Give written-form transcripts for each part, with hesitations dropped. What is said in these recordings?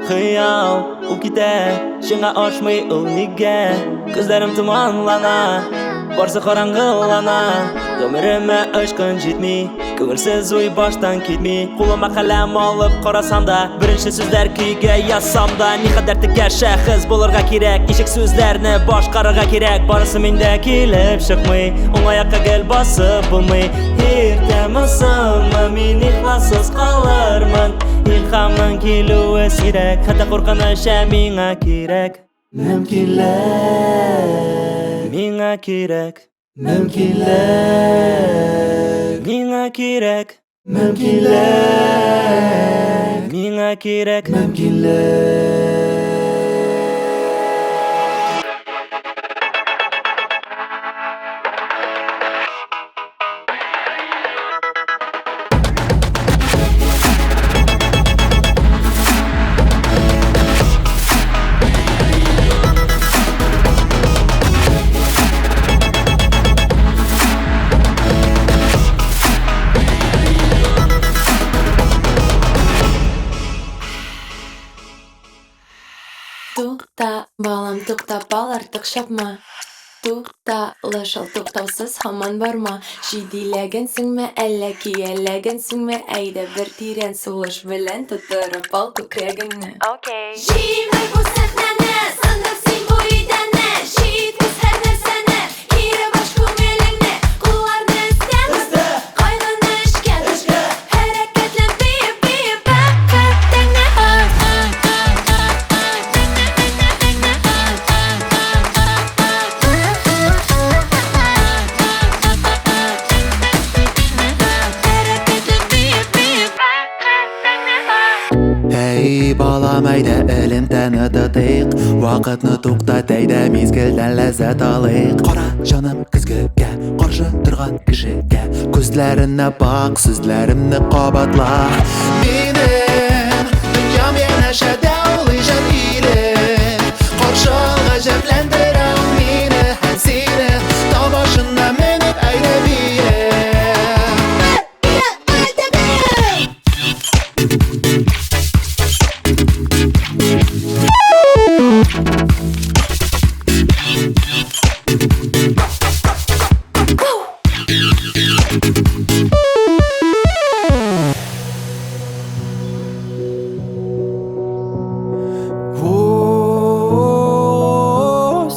Хыял ул китә, шуңа ашмый ул нигә? Күзләрем томанлана, барсы караңгылана. Гомеремә ышкын җитми, күңелсез уй баштан китми. Кулыма каләм алып карасам да, беренче сүзләр көйгә язсам да, никадәр текә шәхес булырга кирәк, ничек сүзләрне башкарырга кирәк. Барысы миндә килеп чыкмый, уңаякка гел басып булмый. Иртәмесымы мин ихлассыз калырмын, илһамның килүе сирәк, хәтта куркыныч миңа кирәк. Мөмкинлек миңа кирәк, мөмкинлек миңа кирәк, мөмкинлек миңа кирәк, мөмкинлек. Тукта, балам, тукта, бал артык шапма. Тукта, лышыл туктаусыз һаман барма. Җидиләгәнсеңме, әллә кияләгәнсеңме? Әйдә бер тирән сулыш белән тутырып ал күкрәгеңне. Җимер бу сәхнәне, сынып син бу идәнне. Җиткез һәр нәрсәне, кире баш күңелеңне. Кулларны өстә, кайгыны эчкә. Хәрәкәтлән биеп, бәхетеңне. Эй, балам, әйдә элемтәне тотыйк. Вакытны туктат, әйдә мизгелдән ләззәт алыйк. Кара җаным көзгегә, каршы торган кешегә, күзләренә бак, сүзләремне кабатла. Минем дөньям янәшәдә ул иҗат иле, каршы гаҗәпләндерә ул мине һәм сине. Тау башына менеп әйдә бия.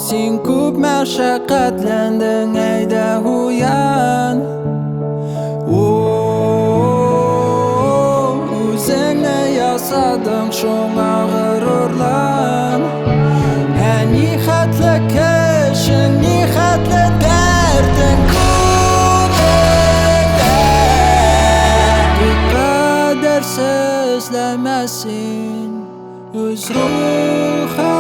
Син күп мәшәкатьләндең, әйдә уян. Үзеңне ясадың, шуңа горурлан. Ни хәтле кешең, ни хәтле дәртең күңелдә. Никадәр сөзләмәсен үз рухыңда.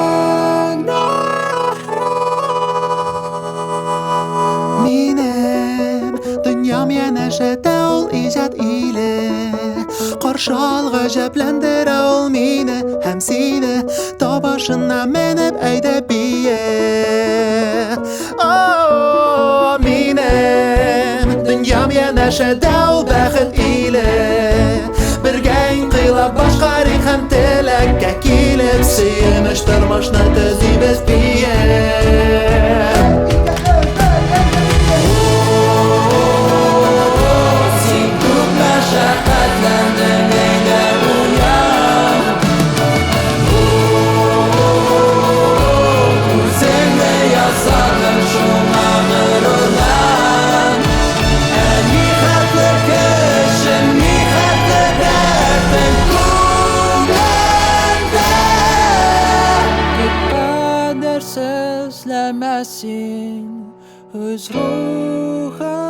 Минем дөньям янәшәдә ул иҗат иле, каршы ал гаҗәпләндерә ул мине һәм сине. Тау башына менеп әйдә бия. Минем дөньям янәшәдә ул бәхет иле, бергә инкыйлаб башкарыйк һәм теләккә килеп, сөенеч тормышны төзибез бия. Сөзләмәсен үз рухыңны.